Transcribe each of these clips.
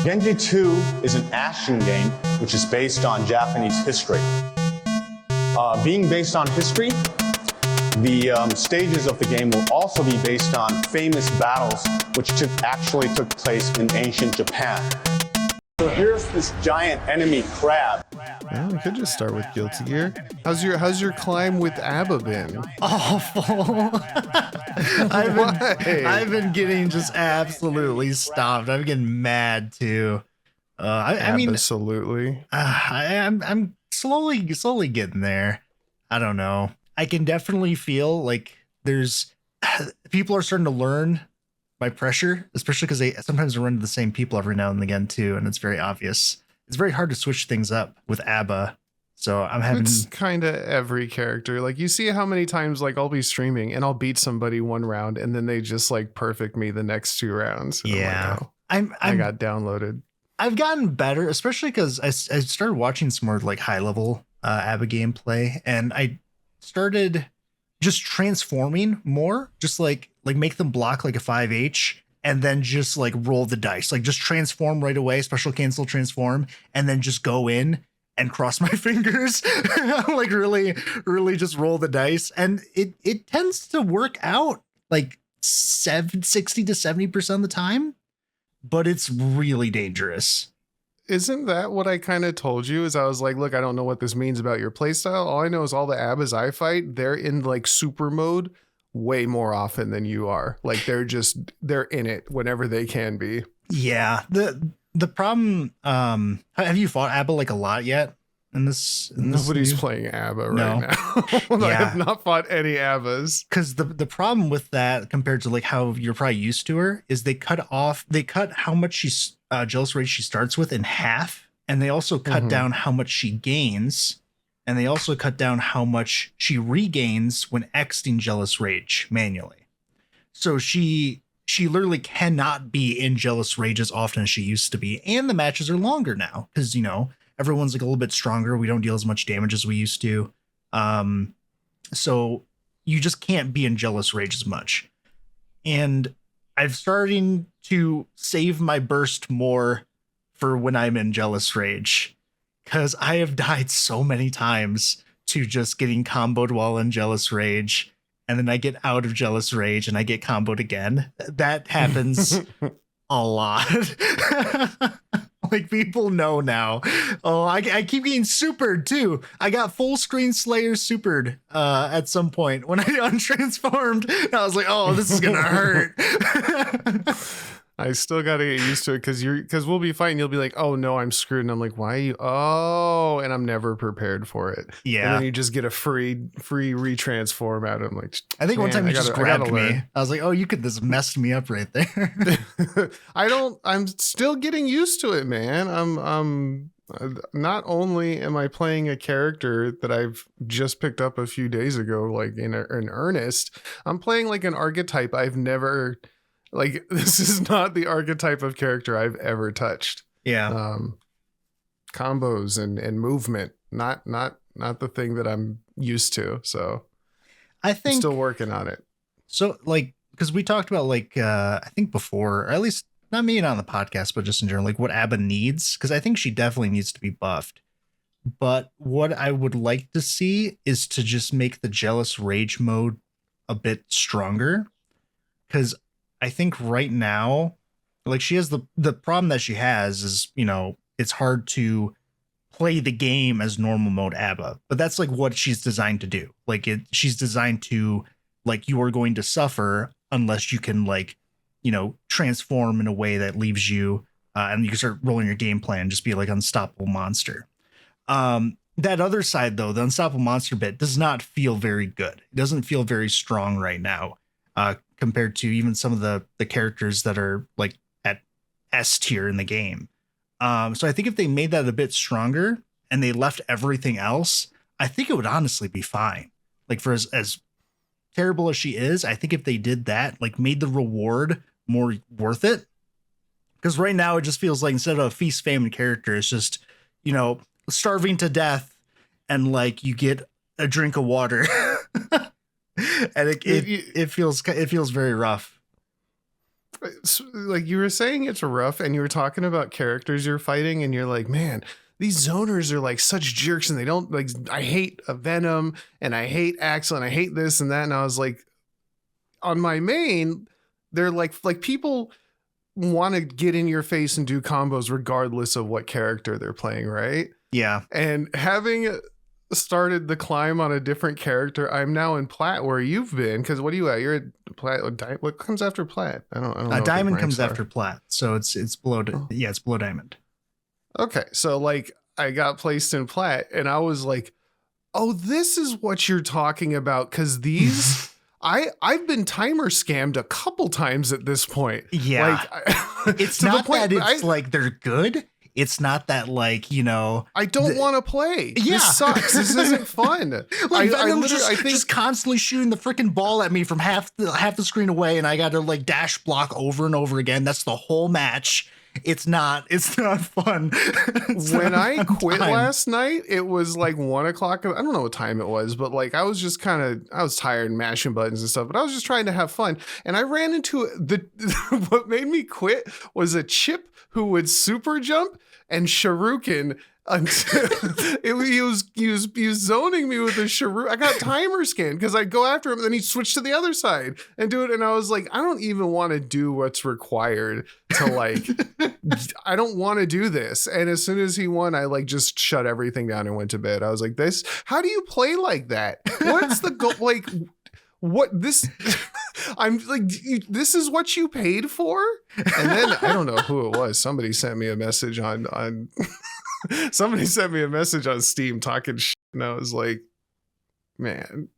Genji 2 is an action game which is based on Japanese history. Being based on history, the stages of the game will also be based on famous battles which actually took place in ancient Japan. So here's this giant enemy crab. Well, we could just start with Guilty Gear. How's your climb with ABBA been? Awful. I've been getting just absolutely stopped. I'm getting mad too. I mean, absolutely. I'm slowly getting there. I don't know. I can definitely feel like there's people are starting to learn my pressure, especially because they sometimes run into the same people every now and again too, and it's very obvious. It's very hard to switch things up with ABBA. So I'm having it's kind of every character. Like you see how many times like I'll be streaming and I'll beat somebody one round and then they just like perfect me the next 2 rounds. Yeah, like, oh, I got downloaded. I've gotten better, especially because I started watching some more like high level ABBA gameplay, and I started just transforming more, just like make them block like a 5H and then just like roll the dice, like just transform right away, special cancel transform, and then just go in and cross my fingers, like really just roll the dice. And it tends to work out like 60 to 70% of the time, but it's really dangerous. Isn't that what I kind of told you? Is I was like, look, I don't know what this means about your playstyle. All I know is all the ABBAs I fight, they're in like super mode way more often than you are. Like they're in it whenever they can be. Yeah. The problem, have you fought ABBA like a lot yet? Nobody's playing ABBA right now. Yeah. I have not fought any ABBAs. Because the problem with that compared to like how you're probably used to her is they cut how much she's jealous rage she starts with in half, and they also cut down how much she gains, and they also cut down how much she regains when exiting jealous rage manually. So she literally cannot be in jealous rage as often as she used to be, and the matches are longer now because everyone's like a little bit stronger. We don't deal as much damage as we used to. So you just can't be in jealous rage as much. And I'm starting to save my burst more for when I'm in jealous rage, because I have died so many times to just getting comboed while in jealous rage. And then I get out of jealous rage and I get comboed again. That happens a lot. Like people know now. Oh, I keep getting supered too. I got full screen Slayer supered at some point when I untransformed. And I was like, oh, this is gonna hurt. I still gotta get used to it because we'll be fighting. You'll be like, oh no, I'm screwed. And I'm like, why are you? Oh, and I'm never prepared for it. Yeah. And then you just get a free retransform out of them. Like, I think one time you just grabbed me. I was like, oh, you could just messed me up right there. I'm still getting used to it, man. I'm not only am I playing a character that I've just picked up a few days ago, like in earnest, I'm playing like an archetype I've never. Like, this is not the archetype of character I've ever touched. Yeah. Combos and movement, not the thing that I'm used to. So I think I'm still working on it. So like, because we talked about like, I think before, or at least not me and on the podcast, but just in general, like what ABBA needs. Because I think she definitely needs to be buffed. But what I would like to see is to just make the jealous rage mode a bit stronger. Because I think right now, like she has the problem that she has is, it's hard to play the game as normal mode ABBA, but that's like what she's designed to do. Like she's designed to, like, you are going to suffer unless you can transform in a way that leaves you and you can start rolling your game plan, just be like unstoppable monster. That other side though, the unstoppable monster bit does not feel very good. It doesn't feel very strong right now. Compared to even some of the characters that are like at S tier in the game. So I think if they made that a bit stronger and they left everything else, I think it would honestly be fine. Like for as terrible as she is, I think if they did that, like made the reward more worth it. Because right now it just feels like instead of a feast, famine character, it's just, starving to death and like you get a drink of water. And it feels very rough. like you were saying it's rough, and you were talking about characters you're fighting, and you're like, man, these zoners are like such jerks, and they don't like. I hate a Venom, and I hate Axel, and I hate this and that. And I was like, on my main, they're like people want to get in your face and do combos regardless of what character they're playing, right? Yeah. And having started the climb on a different character, I'm now in plat where you've been, because what are you at? You're at plat. What comes after plat? I don't know. Diamond comes after plat, so it's below. Yeah, it's below diamond. Okay, so like I got placed in plat, and I was like, oh, this is what you're talking about, because these. I've been timer scammed a couple times at this point. Yeah, like, it's not that it's like they're good. It's not that like, you know, I don't want to play. Yeah, this sucks. This isn't fun. Like Venom's just constantly shooting the freaking ball at me from half the screen away, and I got to like dash block over and over again. That's the whole match. It's not fun. When I quit last night, it was like 1 o'clock. I don't know what time it was, but like I was just I was tired and mashing buttons and stuff, but I was just trying to have fun. And I ran into what made me quit was a chip who would super jump and shuriken. He was zoning me with a shuriken. I got timer scanned because I go after him, and then he switched to the other side and do it. And I was like, I don't even want to do what's required to like. I don't want to do this. And as soon as he won, I like just shut everything down and went to bed. I was like, this. How do you play like that? What's the goal? Like, what this? I'm like, this is what you paid for? And then I don't know who it was. Somebody sent me a message on. Somebody sent me a message on Steam talking shit, and I was like, man,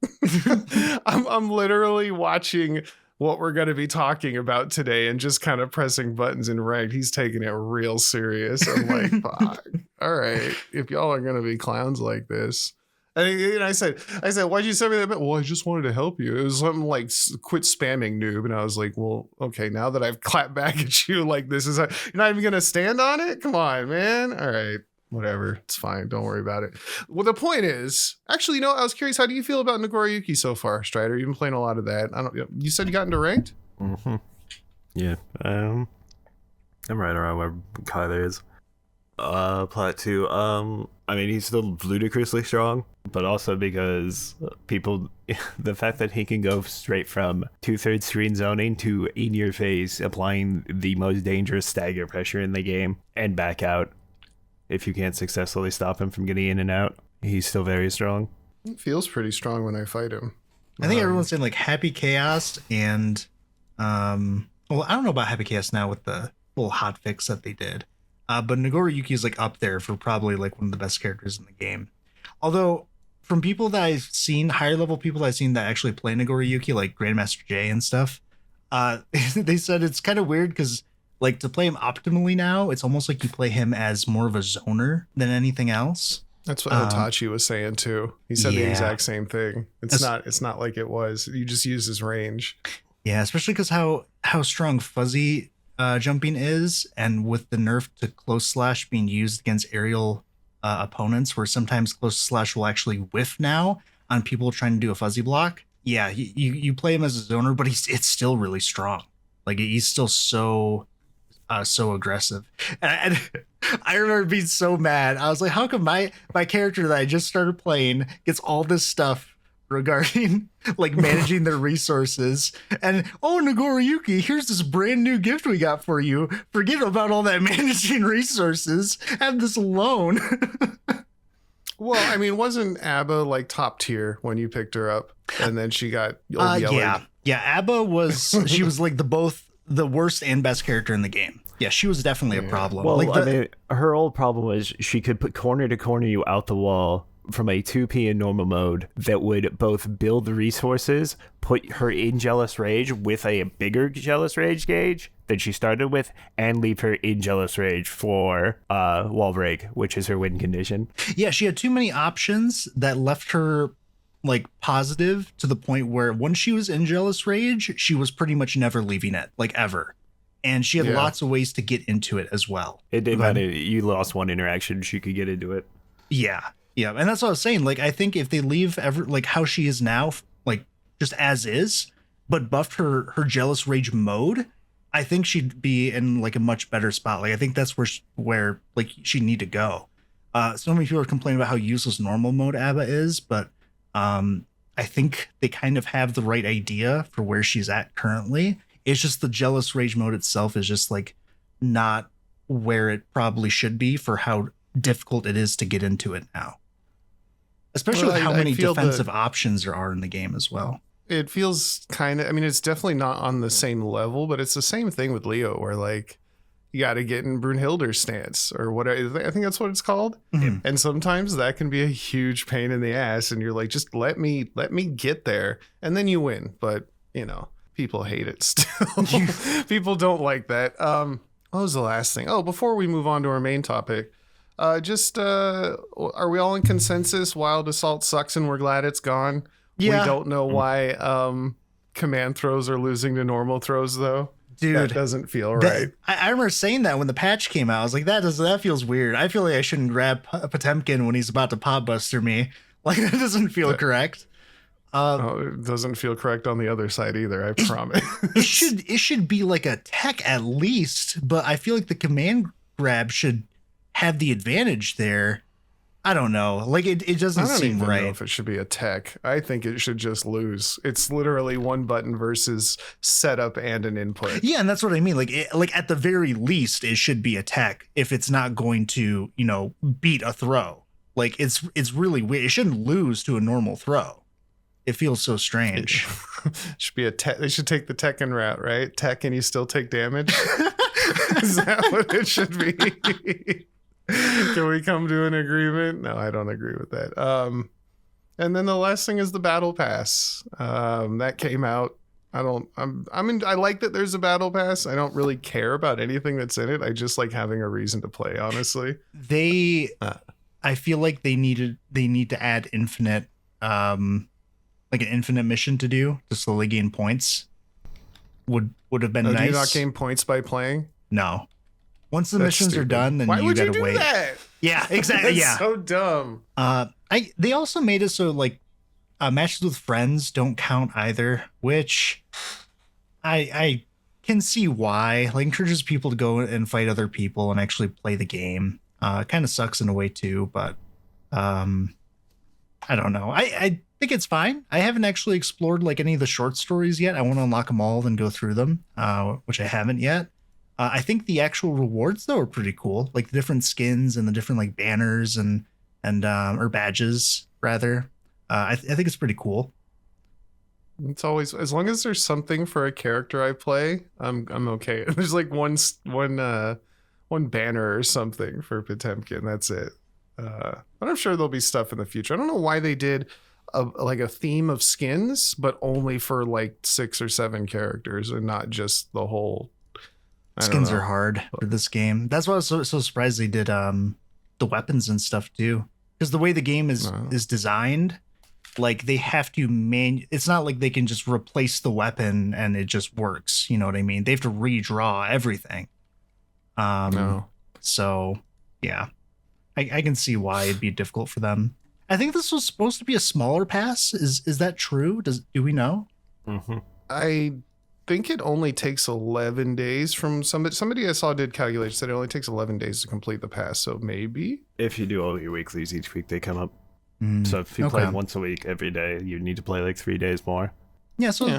I'm literally watching what we're going to be talking about today and just kind of pressing buttons in ranked. He's taking it real serious. I'm like, fuck. All right. If y'all are going to be clowns like this. And I said, why'd you send me that? Well, I just wanted to help you. It was something like quit spamming, noob. And I was like, well, okay, now that I've clapped back at you like this is, you're not even going to stand on it? Come on, man. All right. Whatever. It's fine. Don't worry about it. Well, the point is, actually, I was curious, how do you feel about Nagoriyuki so far, Strider? You've been playing a lot of that. You said you got into ranked? Mm-hmm. Yeah. I'm right around where Kyler is. Plat 2. I mean, he's still ludicrously strong, but also because the fact that he can go straight from 2/3 screen zoning to in your face, applying the most dangerous stagger pressure in the game, and back out. If you can't successfully stop him from getting in and out, he's still very strong. It feels pretty strong when I fight him. I think everyone's saying like Happy Chaos and, well, I don't know about Happy Chaos now with the little hot fix that they did. But Nagoriyuki is like up there for probably like one of the best characters in the game. Although from people that I've seen, higher level people that I've seen that actually play Nagoriyuki, like Grandmaster J and stuff, they said it's kind of weird because like to play him optimally now, it's almost like you play him as more of a zoner than anything else. That's what Hitachi was saying too. He said the exact same thing. It's not like it was. You just use his range. Yeah, especially because how strong fuzzy jumping is, and with the nerf to close slash being used against aerial opponents, where sometimes close slash will actually whiff now on people trying to do a fuzzy block. Yeah, you play him as a zoner, but it's still really strong. Like he's still so aggressive. And I remember being so mad. I was like, how come my character that I just started playing gets all this stuff regarding like managing their resources, and Nagoriyuki, here's this brand new gift we got for you. Forget about all that managing resources. Have this alone. Well, I mean, wasn't Abba like top tier when you picked her up, and then she got yeah, Abba was she was like both the worst and best character in the game. Yeah, she was definitely a problem. Well, like I mean, her old problem was she could put corner to corner you out the wall from a 2P in normal mode that would both build the resources, put her in Jealous Rage with a bigger Jealous Rage gauge than she started with, and leave her in Jealous Rage for wall break, which is her win condition. Yeah, she had too many options that left her like positive to the point where once she was in Jealous Rage, she was pretty much never leaving it, like ever. And she had lots of ways to get into it as well. It didn't matter. You lost one interaction, she could get into it. Yeah. Yeah. And that's what I was saying. Like, I think if they leave like how she is now, like just as is, but buffed her Jealous Rage mode, I think she'd be in like a much better spot. Like I think that's where like she'd need to go. So many people are complaining about how useless normal mode ABBA is, but I think they kind of have the right idea for where she's at currently. It's just the jealous rage mode itself is just like not where it probably should be for how difficult it is to get into it now. Especially with how many defensive options there are in the game as well. It feels kind of, I mean, it's definitely not on the same level, but it's the same thing with Leo where like you got to get in Brunhilde's stance or whatever. I think that's what it's called. Mm-hmm. And sometimes that can be a huge pain in the ass. And you're like, just let me get there. And then you win. But, you know, people hate it still. People don't like that. What was the last thing? Oh, before we move on to our main topic, are we all in consensus? Wild Assault sucks and we're glad it's gone. Yeah. We don't know why command throws are losing to normal throws, though. Dude, that doesn't feel right. I remember saying that when the patch came out. I was like, that feels weird. I feel like I shouldn't grab Potemkin when he's about to pop buster me. Like, that doesn't feel correct. It doesn't feel correct on the other side either, I promise. It should be like a tech at least, but I feel like the command grab should have the advantage there. I don't know. Like it doesn't seem right. I don't know if it should be a tech. I think it should just lose. It's literally one button versus setup and an input. Yeah, and that's what I mean. Like at the very least, it should be a tech if it's not going to, you know, beat a throw. Like it's really weird. It shouldn't lose to a normal throw. It feels so strange. It should be a tech. They should take the Tekken route, right? Tech and you still take damage. Is that what it should be? Can we come to an agreement? No, I don't agree with that. And then the last thing is the battle pass. That came out. I like that there's a battle pass. I don't really care about anything that's in it. I just like having a reason to play, honestly. I feel like they need to add infinite, like an infinite mission to do to slowly gain points. Would have been nice. Do you not gain points by playing? No. Once the missions are done, then you gotta wait. That? Yeah, exactly. That's so dumb. They also made it so like matches with friends don't count either, which I can see why. Like encourages people to go and fight other people and actually play the game. It kind of sucks in a way too, but I don't know. I think it's fine. I haven't actually explored like any of the short stories yet. I want to unlock them all and go through them, which I haven't yet. I think the actual rewards though are pretty cool, like the different skins and the different like banners and or badges rather. I think it's pretty cool. It's always, as long as there's something for a character I play, I'm okay. There's like one banner or something for Potemkin. That's it. But I'm sure there'll be stuff in the future. I don't know why they did a theme of skins, but only for like 6 or 7 characters and not just the whole. Skins are hard for this game. That's why I was so surprised they did the weapons and stuff too. Because the way the game is designed, like they have to it's not like they can just replace the weapon and it just works. You know what I mean? They have to redraw everything. So yeah, I can see why it'd be difficult for them. I think this was supposed to be a smaller pass. Is that true? Do we know? Mm-hmm. I think it only takes 11 days from somebody I saw did calculations, said it only takes 11 days to complete the pass. So maybe if you do all your weeklies each week, they come up. So if you play once a week every day, you need to play like 3 days more. Yeah, so I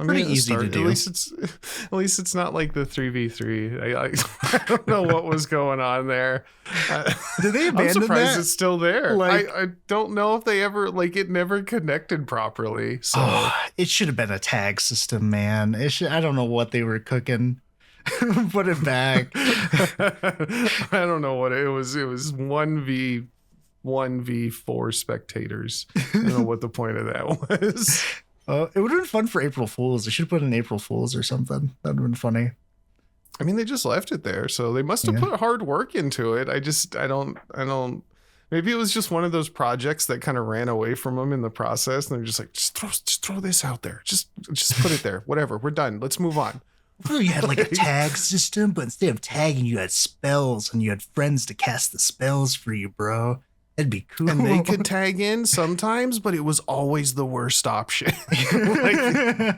mean, pretty easy to do. At least it's not like the 3v3. I don't know what was going on there. Did they abandon I'm surprised that? It's still there. Like, I don't know if they ever it never connected properly. So it should have been a tag system, man. I don't know what they were cooking. Put it back. I don't know what it was. It was 1v4 spectators. I don't know what the point of that was. It would have been fun for April Fools. They should have put in April Fools or something. That would have been funny. I mean, they just left it there, so they must have put hard work into it. I don't. Maybe it was just one of those projects that kind of ran away from them in the process, and they're just like, just throw this out there. Just put it there. Whatever. We're done. Let's move on. You had like a tag system, but instead of tagging, you had spells, and you had friends to cast the spells for you, bro. That'd be cool. And they could tag in sometimes, but it was always the worst option. I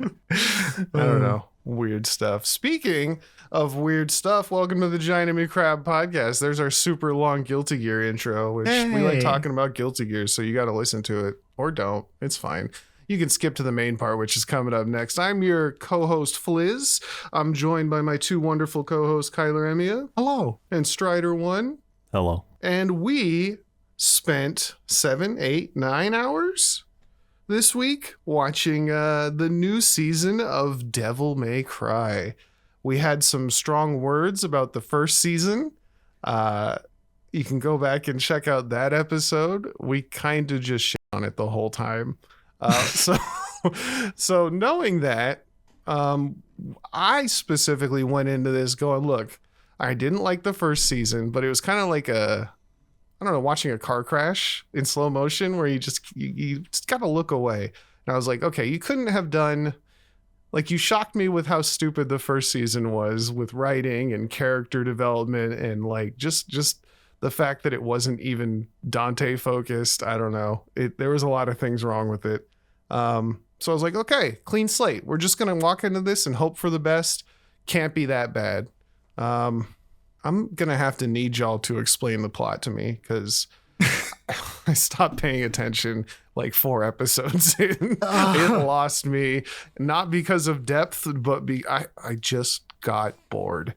don't know. weird stuff. Speaking of weird stuff, welcome to the GGST Crab podcast. There's our super long Guilty Gear intro, which we like talking about Guilty Gear, so you got to listen to it or don't. It's fine. You can skip to the main part, which is coming up next. I'm your co-host, Fliz. I'm joined by my two wonderful co-hosts, KylarEmiya. Hello. And Strider1. Hello. And we spent 7, 8, 9 hours this week watching the new season of Devil May Cry. We had some strong words about the first season. You can go back and check out that episode. We kind of just shit on it the whole time. So knowing that, I specifically went into this going, look, I didn't like the first season, but it was kind of like watching a car crash in slow motion where you just got to look away. And I was like, okay, you couldn't have done, like, you shocked me with how stupid the first season was with writing and character development and like just the fact that it wasn't even Dante focused. I don't know. There was a lot of things wrong with it. So I was like, okay, clean slate. We're just going to walk into this and hope for the best. Can't be that bad. I'm going to have to need y'all to explain the plot to me because I stopped paying attention like 4 episodes in. It lost me, not because of depth, but I just got bored.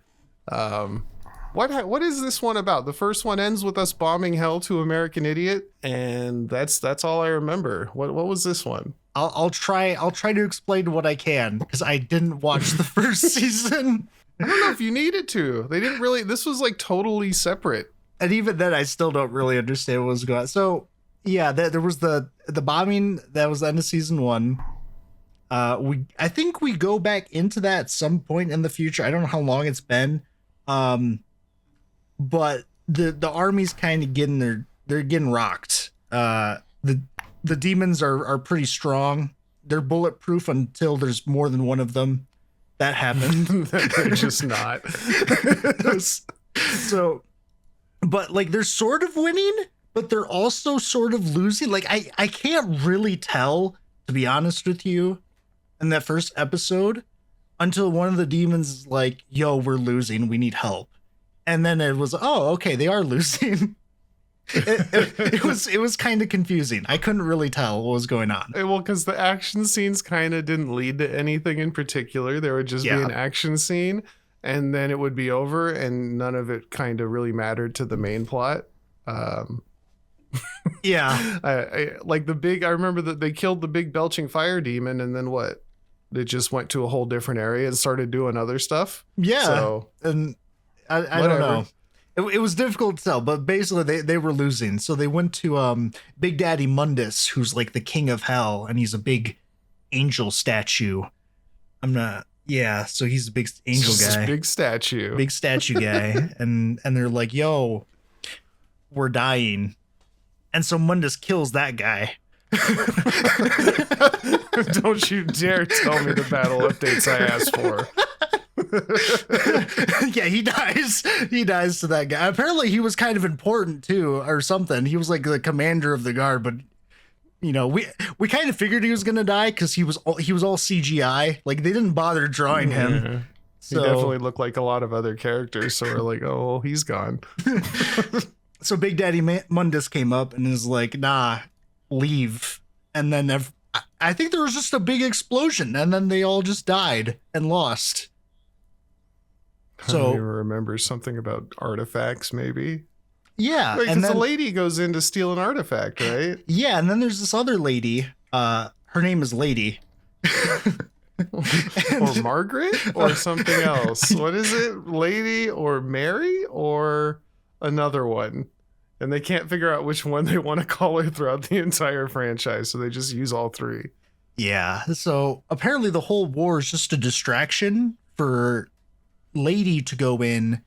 What is this one about? The first one ends with us bombing hell to American Idiot, and that's all I remember. What was this one? I'll try to explain what I can because I didn't watch the first season. I don't know if you needed to. They didn't really. This was like totally separate. And even then, I still don't really understand what was going on. So yeah, there was the bombing that was the end of season 1. I think we go back into that at some point in the future. I don't know how long it's been. But the army's kind of they're getting rocked. The demons are pretty strong. They're bulletproof until there's more than one of them. That happened. They're just not. So, but like they're sort of winning, but they're also sort of losing. Like I can't really tell, to be honest with you, in that first episode until one of the demons is like, yo, we're losing. We need help. And then it was, oh, okay, they are losing. It was kind of confusing. I couldn't really tell what was going on. Well, because the action scenes kind of didn't lead to anything in particular. There would just be an action scene, and then it would be over, and none of it kind of really mattered to the main plot. Yeah. I remember that they killed the big belching fire demon, and then what? It just went to a whole different area and started doing other stuff. Yeah. So, and I don't know. It was difficult to tell, but basically they were losing. So they went to Big Daddy Mundus, who's like the king of hell, and he's a big angel statue. So he's a big angel guy. Big statue guy. and they're like, yo, we're dying. And so Mundus kills that guy. Don't you dare tell me the battle updates I asked for. Yeah, he dies to that guy. Apparently he was kind of important too, or something. He was like the commander of the guard, but you know, we kind of figured he was gonna die because he was all CGI. Like they didn't bother drawing him. Mm-hmm. So, he definitely looked like a lot of other characters, so we're like, oh well, he's gone. So Big Daddy Mundus came up and is like, nah, leave. And then I think there was just a big explosion, and then they all just died and lost. So I remember something about artifacts, maybe. Yeah, because the lady goes in to steal an artifact, right? Yeah, and then there's this other lady. Her name is Lady. Or Margaret, or something else. What is it? Lady or Mary or another one? And they can't figure out which one they want to call her throughout the entire franchise, so they just use all 3. Yeah. So apparently the whole war is just a distraction for Lady to go in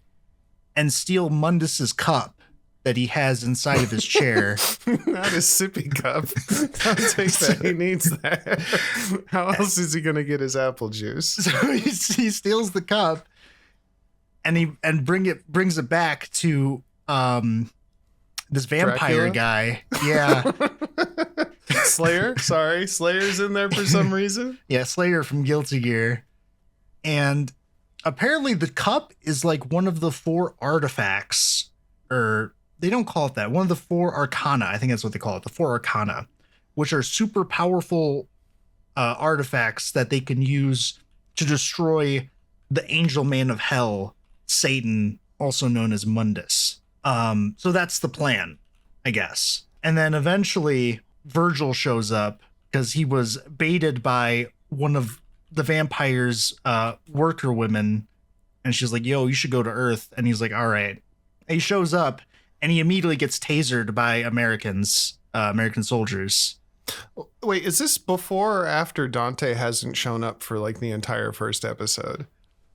and steal Mundus's cup that he has inside of his chair. Not his sippy cup. I'll take that. He needs that. How else is he going to get his apple juice? So he steals the cup and brings it back to this vampire Dracula? guy. Yeah. Slayer? Sorry. Slayer's in there for some reason. Yeah, Slayer from Guilty Gear. And apparently the cup is like one of the 4 artifacts, or they don't call it that. One of the 4 arcana. I think that's what they call it. The 4 arcana, which are super powerful artifacts that they can use to destroy the angel man of hell, Satan, also known as Mundus. So that's the plan, I guess. And then eventually Vergil shows up because he was baited by one of the vampire's worker women. And she's like, yo, you should go to Earth. And he's like, all right. And he shows up and he immediately gets tasered by American soldiers. Wait, is this before or after Dante hasn't shown up for like the entire first episode?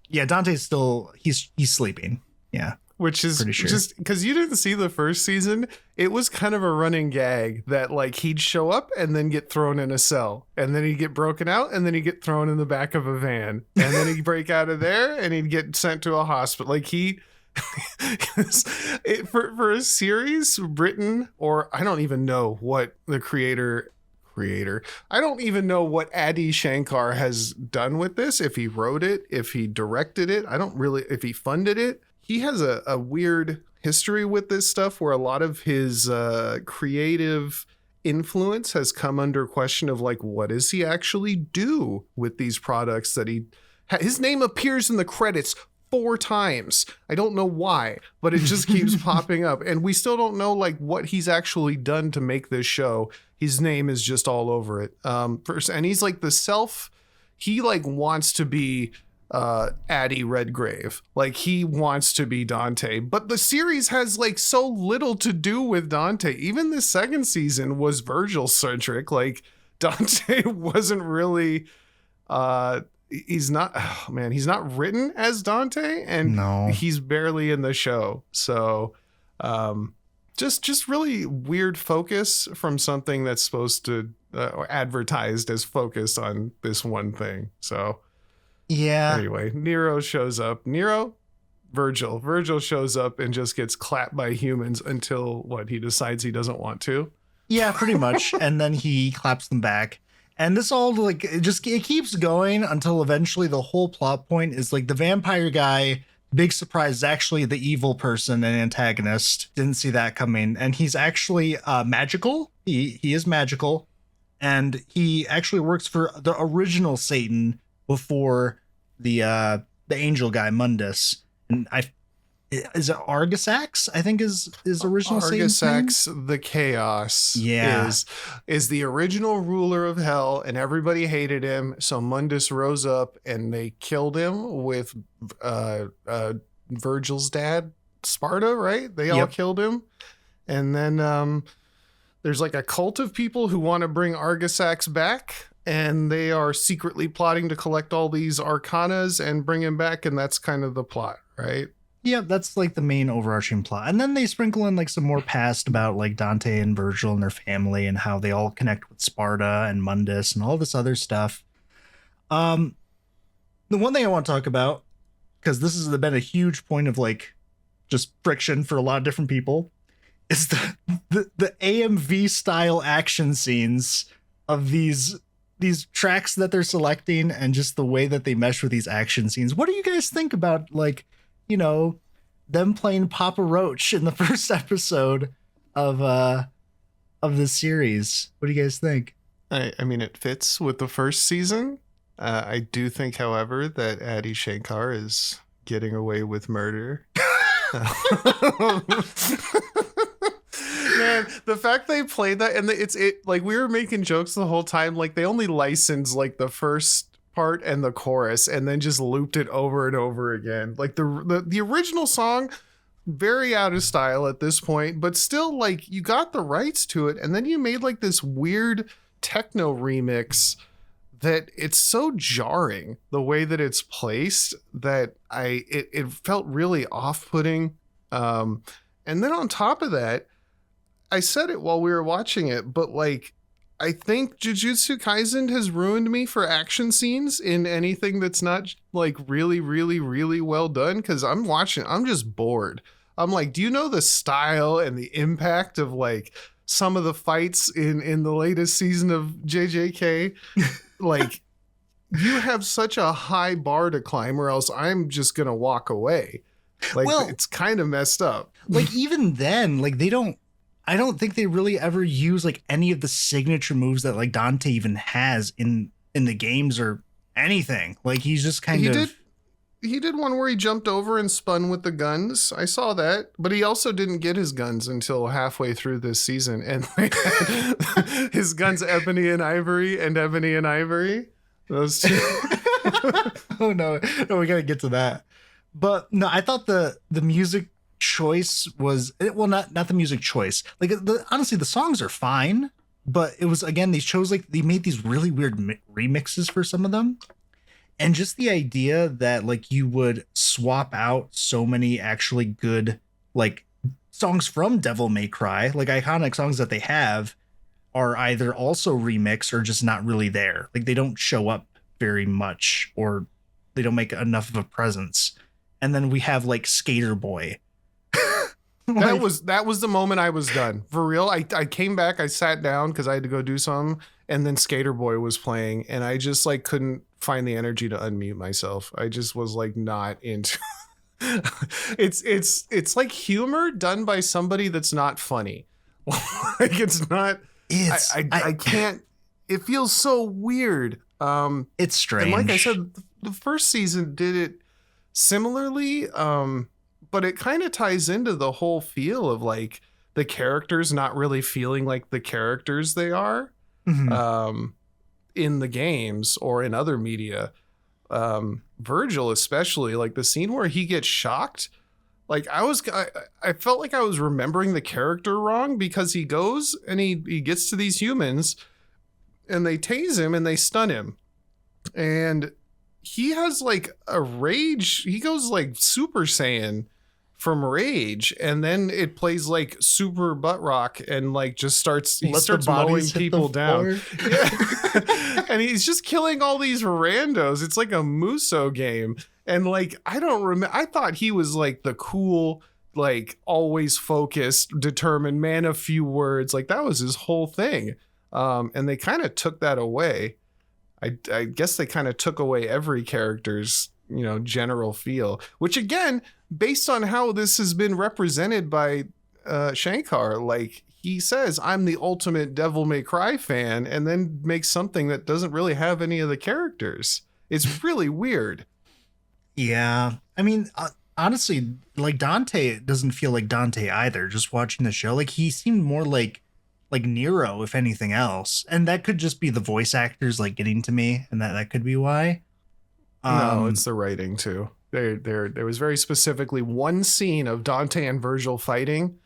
Yeah, Dante's still, he's sleeping. Yeah. Which is pretty sure. Just because you didn't see the first season, it was kind of a running gag that like he'd show up and then get thrown in a cell, and then he'd get broken out, and then he'd get thrown in the back of a van, and then he'd break out of there and he'd get sent to a hospital. Like for a series written, or I don't even know what the creator. I don't even know what Adi Shankar has done with this. If he wrote it, if he directed it, if he funded it. He has a weird history with this stuff where a lot of his creative influence has come under question of like, what does he actually do with these products that his name appears in the credits 4 times. I don't know why, but it just keeps popping up. And we still don't know like what he's actually done to make this show. His name is just all over it. And he's like he like wants to be Addie Redgrave. Like he wants to be Dante, but the series has like so little to do with Dante. Even the second season was Vergil centric. Like Dante wasn't really he's not written as Dante, and he's barely in the show. So just really weird focus from something that's supposed to or advertised as focused on this one thing. So yeah. Anyway, Nero shows up. Vergil shows up and just gets clapped by humans until he decides he doesn't want to. Yeah, pretty much. And then he claps them back. And this all like it keeps going until eventually the whole plot point is like the vampire guy, big surprise, is actually the evil person and antagonist. Didn't see that coming. And he's actually magical. He is magical. And he actually works for the original Satan before the angel guy Mundus, and is it Argisax? I think is original Argisax the Chaos. Yeah, is the original ruler of hell, and everybody hated him. So Mundus rose up and they killed him with Vergil's dad, Sparta. Right? They all killed him, and then there's like a cult of people who want to bring Argisax back. And they are secretly plotting to collect all these arcanas and bring him back. And that's kind of the plot, right? Yeah, that's like the main overarching plot. And then they sprinkle in like some more past about like Dante and Vergil and their family and how they all connect with Sparta and Mundus and all this other stuff. The one thing I want to talk about, because this has been a huge point of like just friction for a lot of different people, is the AMV style action scenes of these tracks that they're selecting and just the way that they mesh with these action scenes. What do you guys think about like, them playing Papa Roach in the first episode of this series? What do you guys think? I mean, it fits with the first season. I do think, however, that Adi Shankar is getting away with murder. Man, the fact they played that and like we were making jokes the whole time, like they only licensed like the first part and the chorus and then just looped it over and over again. Like the original song, very out of style at this point, but still like you got the rights to it, and then you made like this weird techno remix that it's so jarring the way that it's placed that it felt really off-putting. And then on top of that, I said it while we were watching it, but like, I think Jujutsu Kaisen has ruined me for action scenes in anything that's not like really, really, really well done. Cause I'm just bored. I'm like, do you know the style and the impact of like some of the fights in the latest season of JJK? Like, you have such a high bar to climb, or else I'm just gonna walk away. Like, Well, it's kind of messed up. like even then, like I don't think they really ever use like any of the signature moves that like Dante even has in the games or anything. Like he's just kind of He did one where he jumped over and spun with the guns. I saw that, but he also didn't get his guns until halfway through this season. And his guns, Ebony and Ivory, those two. Oh no, we gotta get to that. But no, I thought the music choice was not the music choice. Like honestly, the songs are fine, but it was again they chose like they made these really weird remixes for some of them. And just the idea that like you would swap out so many actually good like songs from Devil May Cry, like iconic songs that they have, are either also remixed or just not really there. Like they don't show up very much or they don't make enough of a presence. And then we have like Skater Boy. That was the moment I was done. For real. I came back, I sat down because I had to go do something, and then Skater Boy was playing, and I just like couldn't find the energy to unmute myself. I just was like not into it's like humor done by somebody that's not funny. Like it's not I can't, it feels so weird. It's strange. And like I said, the first season did it similarly, but it kind of ties into the whole feel of like the characters not really feeling like the characters they are. Mm-hmm. In the games or in other media. Vergil especially, like the scene where he gets shocked, like I felt like I was remembering the character wrong, because he goes and he gets to these humans and they tase him and they stun him, and he has like a rage, he goes like Super Saiyan from rage, and then it plays like super butt rock and like just starts mowing people down. Yeah. And he's just killing all these randos. It's like a Muso game. And like I don't remember, I thought he was like the cool, like always focused, determined man of few words. Like that was his whole thing. And they kind of took that away. I guess they kind of took away every character's, you know, general feel, which again, based on how this has been represented by Shankar, like he says, I'm the ultimate Devil May Cry fan, and then makes something that doesn't really have any of the characters. It's really weird. Yeah. I mean, honestly, like Dante doesn't feel like Dante either, just watching the show. Like he seemed more like Nero, if anything else. And that could just be the voice actors like getting to me, and that could be why. No, it's the writing too. There was very specifically one scene of Dante and Vergil fighting,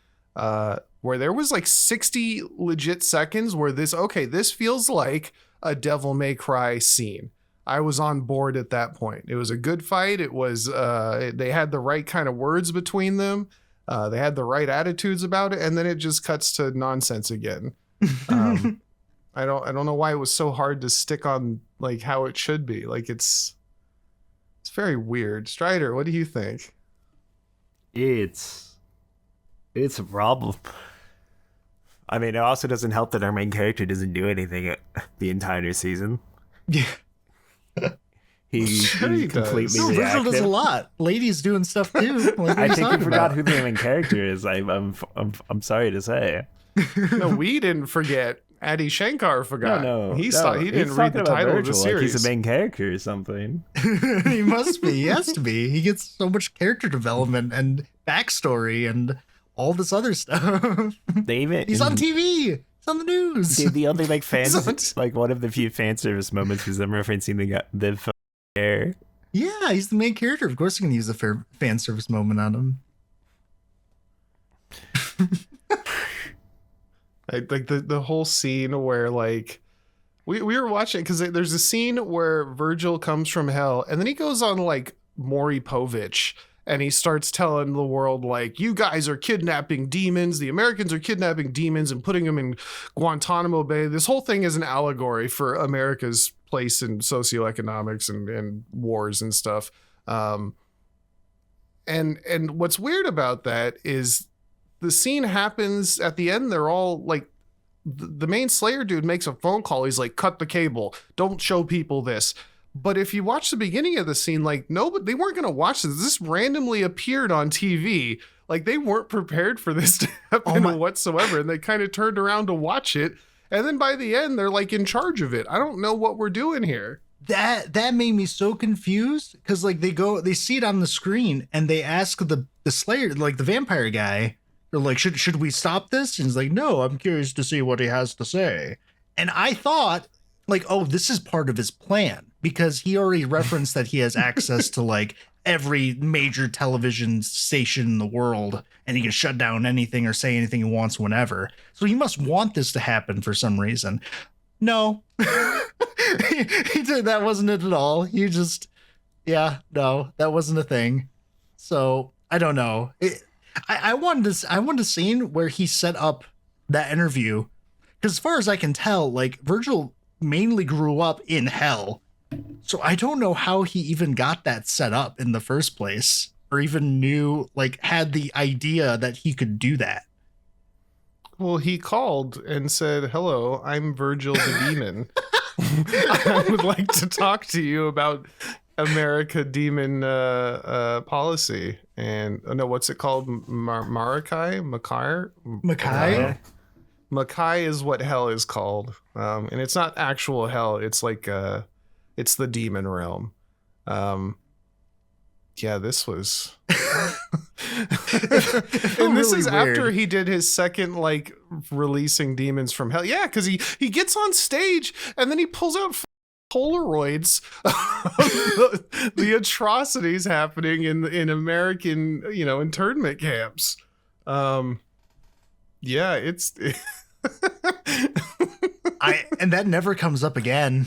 where there was like 60 legit seconds where this feels like a Devil May Cry scene. I was on board at that point. It was a good fight. It was they had the right kind of words between them. They had the right attitudes about it, and then it just cuts to nonsense again. I don't know why it was so hard to stick on like how it should be. Like it's very weird. Strider, what do you think? It's a problem. I mean, it also doesn't help that our main character doesn't do anything the entire season. Yeah. He's completely no, reactive. Vergil does a lot. Ladies doing stuff too. Like I think we forgot who the main character is. I'm sorry to say. No, we didn't forget. Adi Shankar forgot. No. He didn't read the title of the series. Like he's a main character or something. He must be. He has to be. He gets so much character development and backstory and all this other stuff. He's on TV. He's on the news. The only like like one of the few fan service moments is them referencing the hair. Yeah, he's the main character. Of course, you can use the fan service moment on him. Like the whole scene where like we were watching, because there's a scene where Vergil comes from hell and then he goes on like Maury Povich and he starts telling the world like, you guys are kidnapping demons, the Americans are kidnapping demons and putting them in Guantanamo Bay. This whole thing is an allegory for America's place in socioeconomics and wars and stuff. And what's weird about that is the scene happens at the end. They're all like, the main Slayer dude makes a phone call. He's like, cut the cable. Don't show people this. But if you watch the beginning of the scene, like nobody, they weren't going to watch this. This randomly appeared on TV. Like they weren't prepared for this to happen whatsoever. And they kind of turned around to watch it. And then by the end, they're like in charge of it. I don't know what we're doing here. That made me so confused because like they see it on the screen and they ask the Slayer, like the vampire guy, they're like, should we stop this? And he's like, no, I'm curious to see what he has to say. And I thought like, oh, this is part of his plan because he already referenced that he has access to like every major television station in the world and he can shut down anything or say anything he wants whenever. So he must want this to happen for some reason. No, he did. That wasn't it at all. He just, no, that wasn't a thing. So I don't know. I wanted a scene where he set up that interview because as far as I can tell, like Vergil mainly grew up in hell. So I don't know how he even got that set up in the first place or even knew, like had the idea that he could do that. Well, he called and said, hello, I'm Vergil the Demon. I would like to talk to you about America Demon policy. And no, what's it called? Makai? Makai is what hell is called. And it's not actual hell. It's like, it's the demon realm. Yeah, this was... and this is weird. After he did his second like releasing demons from hell. Yeah, because he gets on stage and then he pulls out Polaroids of the atrocities happening in American, internment camps. Yeah, it's and that never comes up again.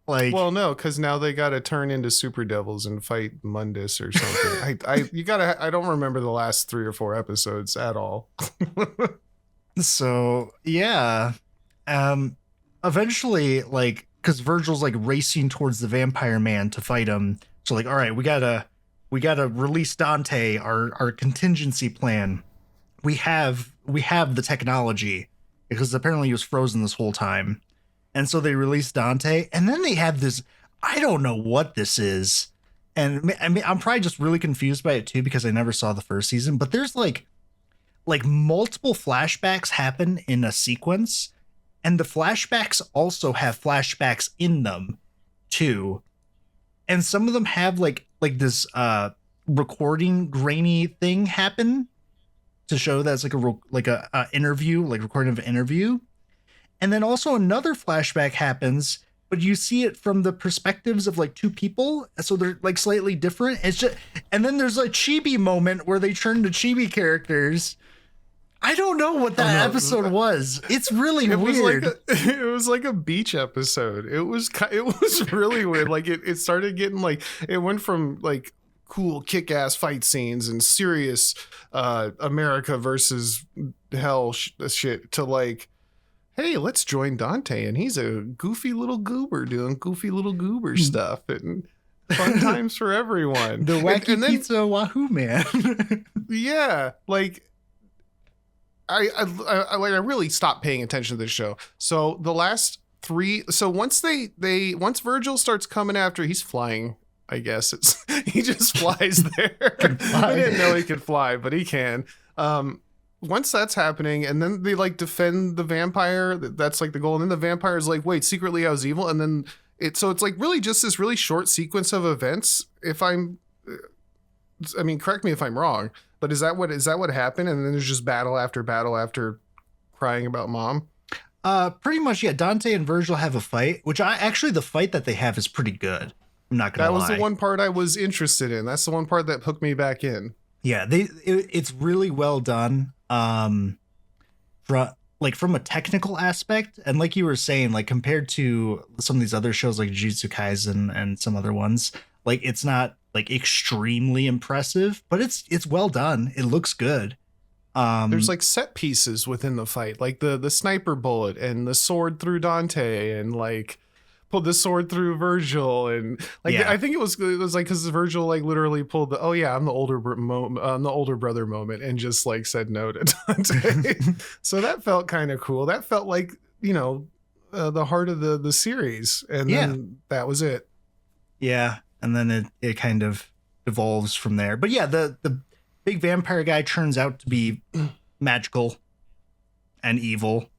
Like, well, no, because now they got to turn into super devils and fight Mundus or something. I don't remember the last 3 or 4 episodes at all. So yeah, eventually, like, because Vergil's like racing towards the vampire man to fight him. So like, all right, we gotta release Dante. Our contingency plan. We have the technology because apparently he was frozen this whole time. And so they release Dante, and then they have this, I don't know what this is. And I mean, I'm probably just really confused by it too, because I never saw the first season, but there's like multiple flashbacks happen in a sequence. And the flashbacks also have flashbacks in them too. And some of them have like this recording grainy thing happen to show that it's like a interview, like recording of an interview. And then also another flashback happens, but you see it from the perspectives of like 2 people. So they're like slightly different. It's just, and then there's a chibi moment where they turn to chibi characters. I don't know what that episode was. It's really weird. It was like a beach episode. It was really weird. Like it started getting like, it went from like cool kick-ass fight scenes and serious America versus hell shit to like, hey, let's join Dante, and he's a goofy little goober doing goofy little goober stuff, and fun times for everyone. The wacky and then, pizza wahoo man. Yeah, like I really stopped paying attention to this show. So the last 3, so once once Vergil starts coming after, he's flying. I guess he just flies there. I didn't know he could fly, but he can. Once that's happening, and then they like defend the vampire, that's like the goal. And then the vampire is like, wait, secretly I was evil. And then it's like really just this really short sequence of events. Correct me if I'm wrong, but is that what happened? And then there's just battle after crying about mom. Pretty much. Yeah. Dante and Vergil have a fight, which the fight that they have is pretty good. I'm not going to lie. That was the one part I was interested in. That's the one part that hooked me back in. Yeah. It's really well done. From a technical aspect, and like you were saying, like compared to some of these other shows like Jujutsu Kaisen and some other ones, like it's not like extremely impressive, but it's well done. It looks good. There's like set pieces within the fight, like the sniper bullet and the sword through Dante, and like pulled the sword through Vergil, and like I think it was like because Vergil like literally pulled the I'm the older brother moment and just like said no to Dante. So that felt kind of cool. That felt like the heart of the series, and then that was it. Yeah, and then it kind of evolves from there. But yeah, the big vampire guy turns out to be magical and evil.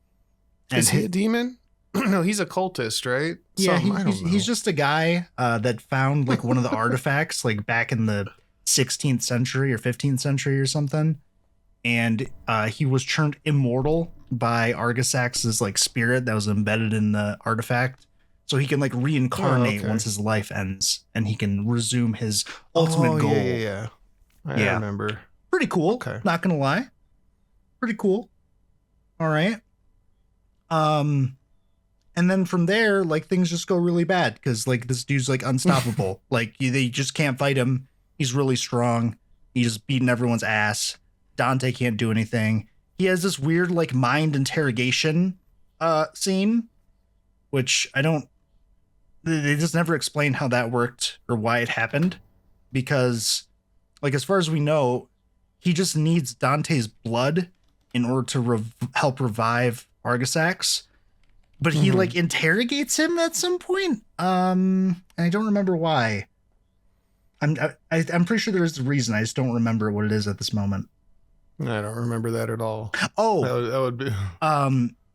And Is he a demon? No, he's a cultist, right? Yeah, I don't know. he's just a guy that found like one of the artifacts like back in the 16th century or 15th century or something. And he was turned immortal by Argisax's like spirit that was embedded in the artifact. So he can like reincarnate once his life ends, and he can resume his ultimate goal. Yeah. I remember. Pretty cool. Okay. Not gonna lie. Pretty cool. All right. And then from there, like things just go really bad because like this dude's like unstoppable. Like they just can't fight him. He's really strong. He's just beating everyone's ass. Dante can't do anything. He has this weird like mind interrogation scene, which they just never explain how that worked or why it happened, because like as far as we know, he just needs Dante's blood in order to help revive Argisax. But he like interrogates him at some point. And I don't remember why. I'm pretty sure there is a reason. I just don't remember what it is at this moment. I don't remember that at all. Oh, that would be.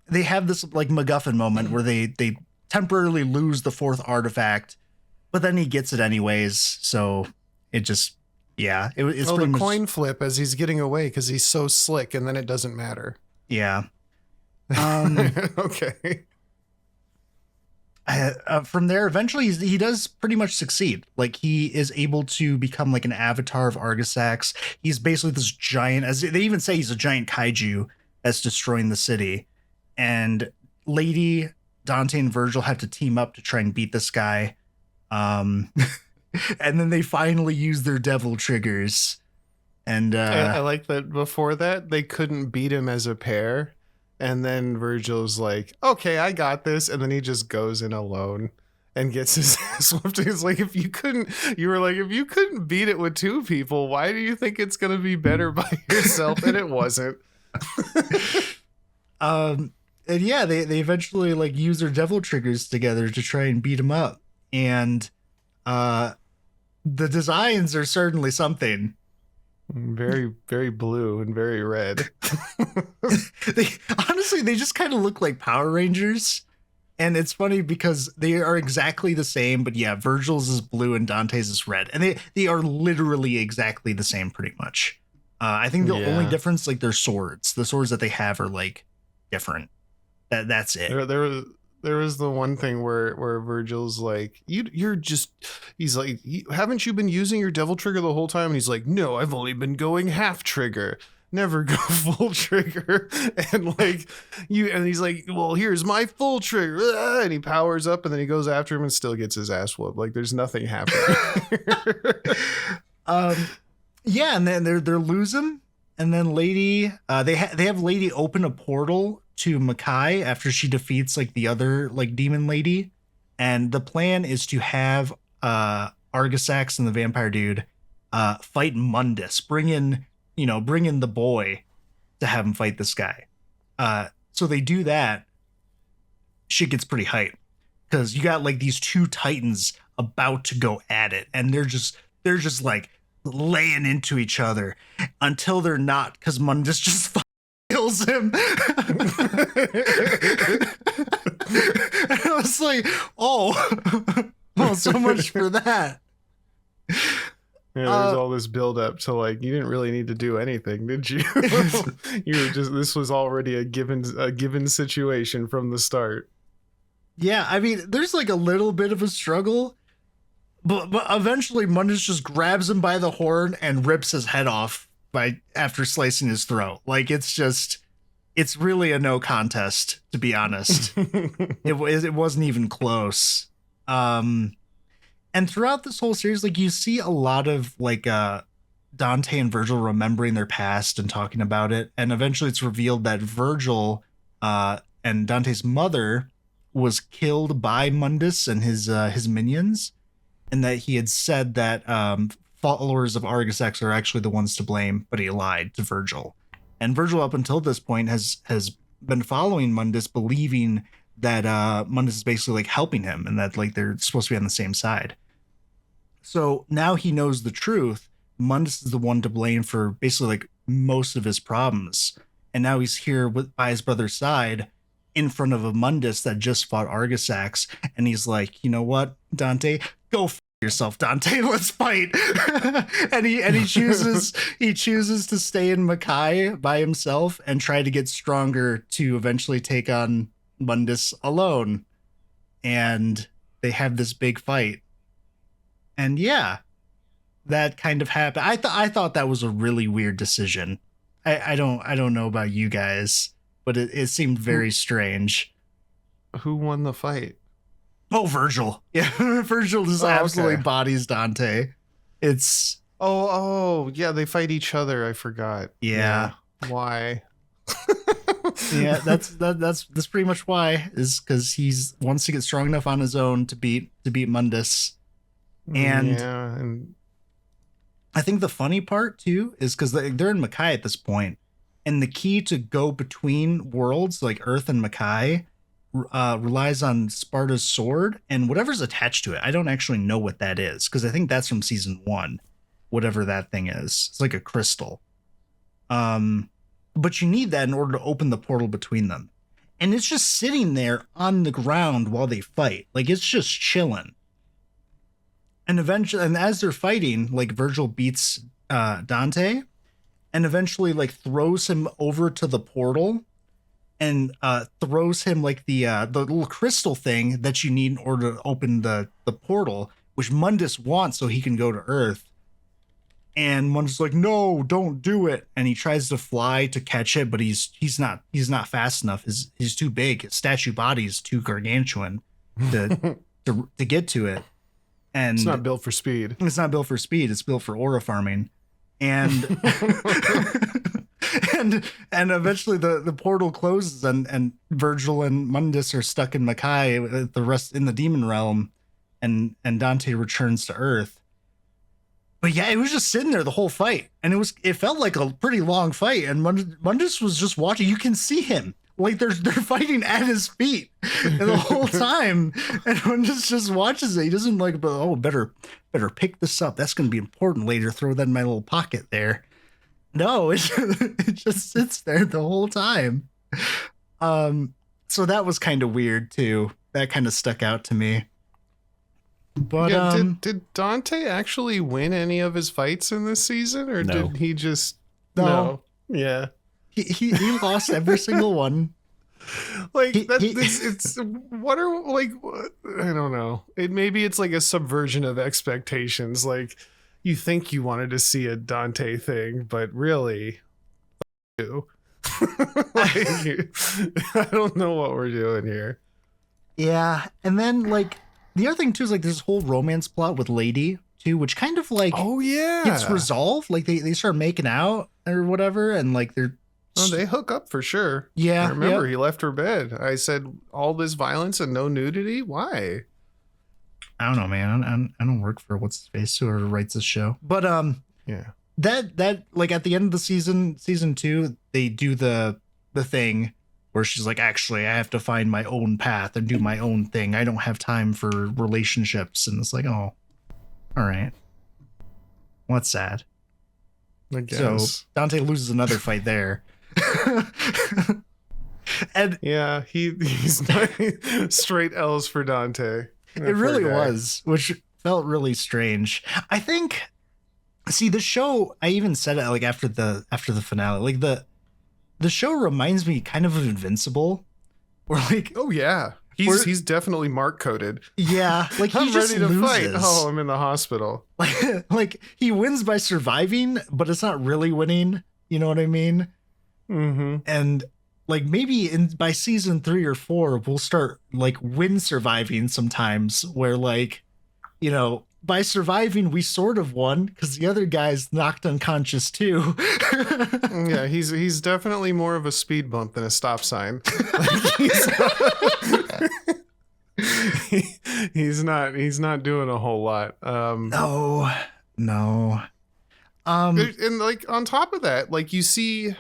They have this like MacGuffin moment where they temporarily lose the fourth artifact, but then he gets it anyways. So it just, yeah, it's the pretty much coin flip as he's getting away because he's so slick, and then it doesn't matter. Yeah. Okay. From there, eventually he does pretty much succeed. Like he is able to become like an avatar of Argisax. He's basically this giant, as they even say, he's a giant kaiju that's destroying the city. And Lady, Dante, and Vergil have to team up to try and beat this guy. And then they finally use their devil triggers. And I like that before that they couldn't beat him as a pair. And then Virgil's like, okay, I got this. And then he just goes in alone and gets his ass whooped. He's like, if you couldn't beat it with two people, why do you think it's going to be better by yourself? And it wasn't. And yeah, they eventually like use their devil triggers together to try and beat him up. And the designs are certainly something. Very, very blue and very red. They just kind of look like Power Rangers. And it's funny because they are exactly the same, but yeah, Virgil's is blue and Dante's is red. And they are literally exactly the same pretty much. I think the only difference, like their swords. The swords that they have are like different. That's it. There was the one thing where Virgil's like, he's like, haven't you been using your devil trigger the whole time? And he's like, no, I've only been going half trigger, never go full trigger. And like and he's like, well, here's my full trigger. And he powers up and then he goes after him and still gets his ass whooped. Like there's nothing happening. Yeah. And then they're losing. And then Lady, they have Lady open a portal to Makai after she defeats like the other like demon lady, and the plan is to have Argisax and the vampire dude fight Mundus, bring in the boy to have him fight this guy. So they do that. Shit gets pretty hype because you got like these two titans about to go at it, and they're just like laying into each other until they're not, because Mundus just kills him. And I was like, oh, so much for that. Yeah, there's all this build up to like, you didn't really need to do anything, did you? This was already a given situation from the start. Yeah, I mean, there's like a little bit of a struggle, but eventually Mundus just grabs him by the horn and rips his head off after slicing his throat. Like it's really a no contest, to be honest. It wasn't even close. And throughout this whole series, like you see a lot of like Dante and Vergil remembering their past and talking about it, and eventually it's revealed that Vergil and Dante's mother was killed by Mundus and his minions, and that he had said that followers of Argisax are actually the ones to blame, but he lied to Vergil. And Vergil, up until this point, has been following Mundus, believing that Mundus is basically like helping him, and that like they're supposed to be on the same side. So now he knows the truth. Mundus is the one to blame for basically like most of his problems. And now he's here by his brother's side in front of a Mundus that just fought Argisax. And he's like, you know what, Dante, go yourself, Dante, let's fight. and he chooses to stay in Makai by himself and try to get stronger to eventually take on Mundus alone. And they have this big fight. And yeah, that kind of happened. I thought that was a really weird decision. I don't know about you guys, but it seemed very strange. Who won the fight? Oh, Vergil. Yeah, Vergil just absolutely bodies Dante. It's yeah, they fight each other. I forgot. Yeah. Why? Yeah, that's pretty much why, is because he's wants to get strong enough on his own to beat Mundus. And I think the funny part too is because they're in Makai at this point, and the key to go between worlds like Earth and Makai relies on Sparta's sword and whatever's attached to it. I don't actually know what that is because I think that's from season 1, whatever that thing is. It's like a crystal. But you need that in order to open the portal between them. And it's just sitting there on the ground while they fight. Like, it's just chilling. And eventually, and as they're fighting, like, Vergil beats Dante and eventually, like, throws him over to the portal and throws him, like, the little crystal thing that you need in order to open the portal, which Mundus wants so he can go to Earth. And Mundus is like, no, don't do it. And he tries to fly to catch it, but he's not fast enough. He's too big. His statue body is too gargantuan to get to it. And it's not built for speed. It's not built for speed. It's built for aura farming. And and eventually the portal closes and Vergil and Mundus are stuck in Makai, the rest in the demon realm, and Dante returns to Earth. But yeah, it was just sitting there the whole fight, and it felt like a pretty long fight. And Mundus was just watching. You can see him, like they're fighting at his feet and the whole time. And Mundus just watches it. He doesn't like, better pick this up. That's going to be important later. Throw that in my little pocket there. No, it just sits there the whole time. So that was kind of weird too. That kind of stuck out to me. But yeah, did Dante actually win any of his fights in this season, or No. did he just No. Yeah, he lost every single one. like it's what are like I don't know. Maybe it's like a subversion of expectations. Like you think you wanted to see a Dante thing, but really, you. Like, I don't know what we're doing here. Yeah, and then like the other thing too is like this whole romance plot with Lady too, which kind of like gets resolved. Like they start making out or whatever, and like they hook up for sure. Yeah, I remember he left her bed. I said all this violence and no nudity. Why? I don't know, man. I don't work for what's his face who writes this show, but yeah. That like at the end of the season 2, they do the thing where she's like, actually, I have to find my own path and do my own thing. I don't have time for relationships. And it's like, oh, all right. What's sad? I guess. So Dante loses another fight there. And yeah, he's not straight L's for Dante. It really was, which felt really strange. I think, see, the show, I even said it like after the finale, like the show reminds me kind of Invincible, or like, oh yeah, he's definitely mark coded. Yeah, like he I'm just ready to loses. fight. Oh, I'm in the hospital. Like he wins by surviving, but it's not really winning. You know what I mean? Mm-hmm. And like maybe by season 3 or 4, we'll start like win surviving sometimes, where like, you know, by surviving we sort of won because the other guy's knocked unconscious too. Yeah, he's definitely more of a speed bump than a stop sign. He's not doing a whole lot. No. And like on top of that, like you see,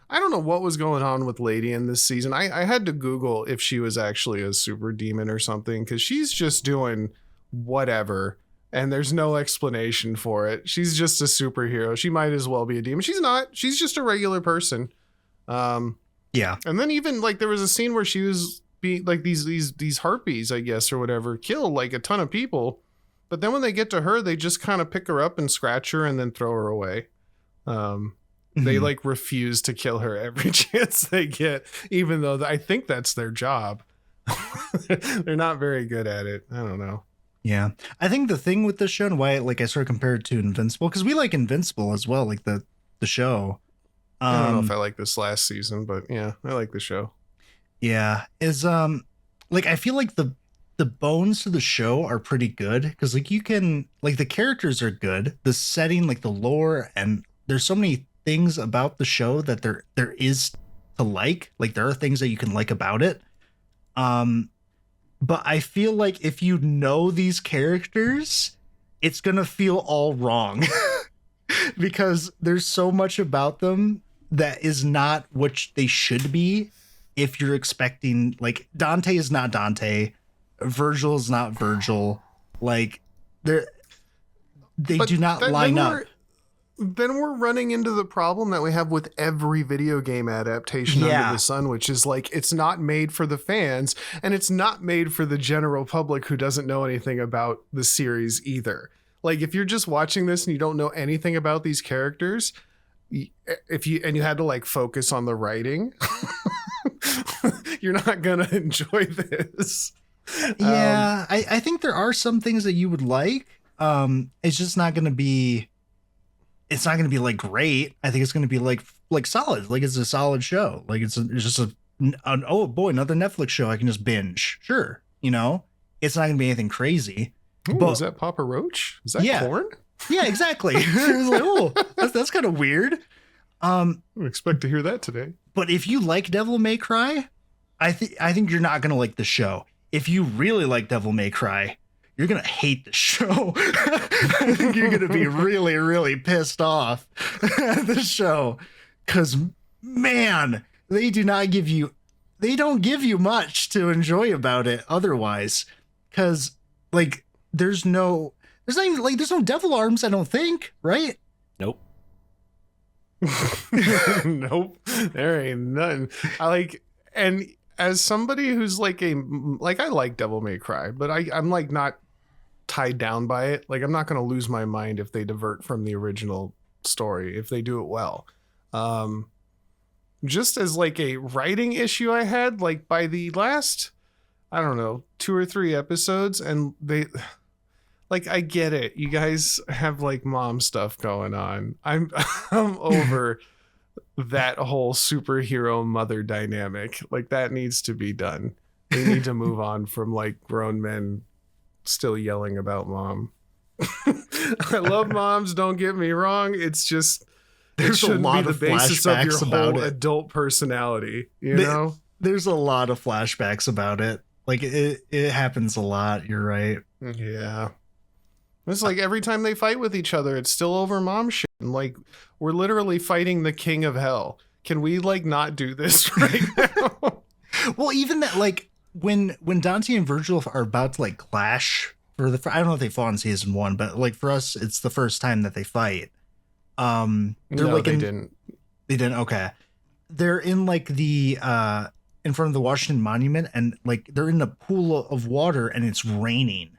I don't know what was going on with Lady in this season. I had to Google if she was actually a super demon or something, because she's just doing whatever. and there's no explanation for it. She's just a superhero. She might as well be a demon. She's not. She's just a regular person. Yeah. And then even like there was a scene where she was being like these harpies, I guess, or whatever, kill like a ton of people. But then when they get to her, they just kind of pick her up and scratch her and then throw her away. They like refuse to kill her every chance they get, even though I think that's their job. They're not very good at it. I don't know. Yeah. I think the thing with this show and why like I sort of compared it to Invincible, because we like Invincible as well, like the show. I don't know if I like this last season, but yeah, I like the show. Yeah. Is like I feel like the bones to the show are pretty good because like you can like the characters are good, the setting, like the lore, and there's so many things about the show that there is to like there are things that you can like about it. But I feel like if you know these characters, it's gonna feel all wrong because there's so much about them that is not what they should be. If you're expecting like Dante is not Dante, Vergil is not Vergil, like they do not line up. Then we're running into the problem that we have with every video game adaptation under the sun, which is like it's not made for the fans and it's not made for the general public who doesn't know anything about the series either. Like if you're just watching this and you don't know anything about these characters, if you had to like focus on the writing, you're not gonna enjoy this. Yeah, I think there are some things that you would like. It's just not gonna be. It's not going to be like great. I think it's going to be like solid. Like it's a solid show. Like it's just an oh boy, another Netflix show I can just binge. Sure, you know, it's not going to be anything crazy. Ooh, but is that Papa Roach? Is that corn? Yeah, exactly. Like, oh, that's kind of weird. I didn't expect to hear that today. But if you like Devil May Cry, I think you're not going to like the show. If you really like Devil May Cry, you're going to hate the show. I think you're going to be really, really pissed off at the show. Because, man, they don't give you much to enjoy about it otherwise. Because, like, there's no devil arms, I don't think, right? Nope. Nope. There ain't nothing. And as somebody who's I like Devil May Cry, but I'm like not tied down by it. Like I'm not going to lose my mind if they divert from the original story, if they do it well. Just as like a writing issue I had, like by the last, I don't know, 2 or 3 episodes, and they like, I get it. You guys have like mom stuff going on. I'm over that whole superhero mother dynamic. Like that needs to be done. We need to move on from like grown men still yelling about mom. I love moms, don't get me wrong. It's just there's a lot be of the basis of your about whole it. Adult personality, you know? There's a lot of flashbacks about it. Like it happens a lot, you're right. Yeah. It's like every time they fight with each other, it's still over mom shit. And like we're literally fighting the king of hell. Can we like not do this right now? Well, even that, like when Dante and Vergil are about to like clash for the, I don't know if they fought in season 1, but like for us, it's the first time that they fight. No, they didn't. They didn't. Okay, they're in like the in front of the Washington Monument, and like they're in a pool of water, and it's raining.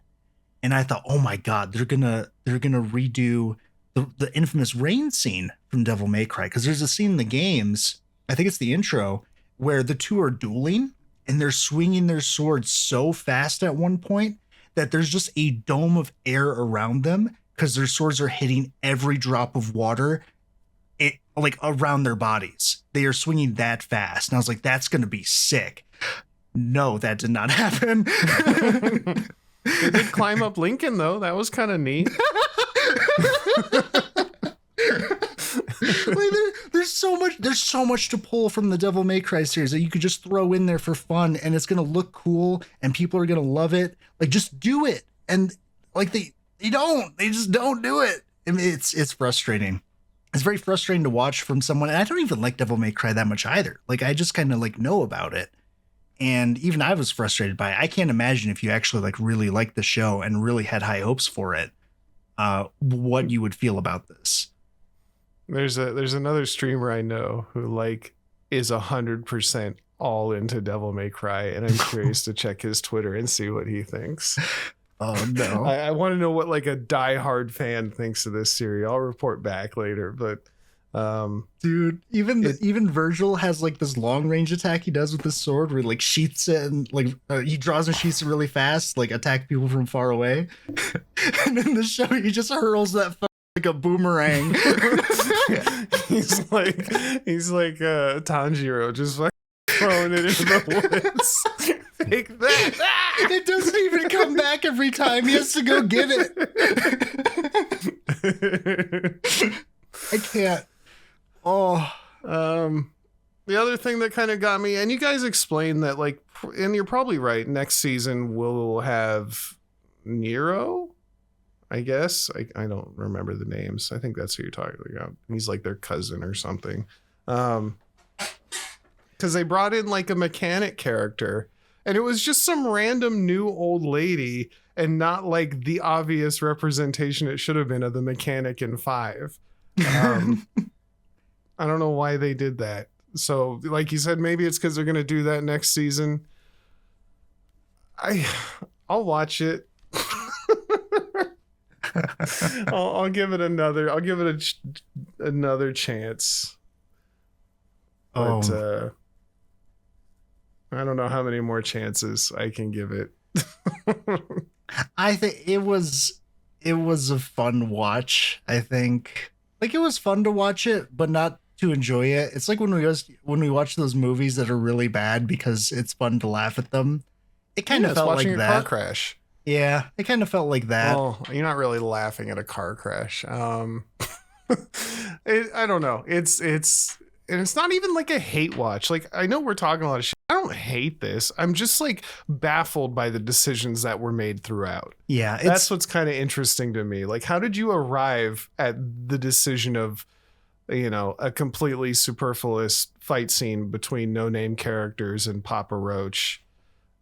And I thought, oh my god, they're gonna redo the infamous rain scene from Devil May Cry, because there's a scene in the games, I think it's the intro, where the two are dueling and they're swinging their swords so fast at one point that there's just a dome of air around them because their swords are hitting every drop of water like around their bodies. They are swinging that fast. And I was like, that's going to be sick. No, that did not happen. They did climb up Lincoln, though. That was kind of neat. Like there's so much to pull from the Devil May Cry series that you could just throw in there for fun, and it's gonna look cool and people are gonna love it. Like just do it. And like they just don't do it. I mean, it's frustrating. It's very frustrating to watch from someone, and I don't even like Devil May Cry that much either. Like I just kind of like know about it. And even I was frustrated by it. I can't imagine if you actually like really liked the show and really had high hopes for it, what you would feel about this. There's another streamer I know who like is 100% all into Devil May Cry, and I'm curious to check his Twitter and see what he thinks. Oh no. I want to know what like a diehard fan thinks of this series. I'll report back later, but dude, even Vergil has like this long range attack he does with his sword where he like sheaths it and like he draws and sheaths it really fast, like attack people from far away. And in the show he just hurls that like a boomerang. he's like Tanjiro, just like throwing it into the woods. Take that. It doesn't even come back every time. He has to go get it. I can't. Oh, the other thing that kind of got me, and you guys explained that, like, and you're probably right, next season we'll have Nero, I guess. I don't remember the names. I think that's who you're talking about. He's like their cousin or something. Because they brought in like a mechanic character, and it was just some random new old lady and not like the obvious representation it should have been of the mechanic in 5. I don't know why they did that. So like you said, maybe it's because they're going to do that next season. I'll watch it. I'll give it another chance. But I don't know how many more chances I can give it. I think it was a fun watch. I think like it was fun to watch it, but not to enjoy it. It's like when we watch those movies that are really bad because it's fun to laugh at them. It kind of felt like that. Car crash. Yeah, it kind of felt like that. Oh, you're not really laughing at a car crash. I don't know. And it's not even like a hate watch. Like, I know we're talking a lot of shit. I don't hate this. I'm just like baffled by the decisions that were made throughout. Yeah. That's what's kind of interesting to me. Like, how did you arrive at the decision of, you know, a completely superfluous fight scene between no-name characters and Papa Roach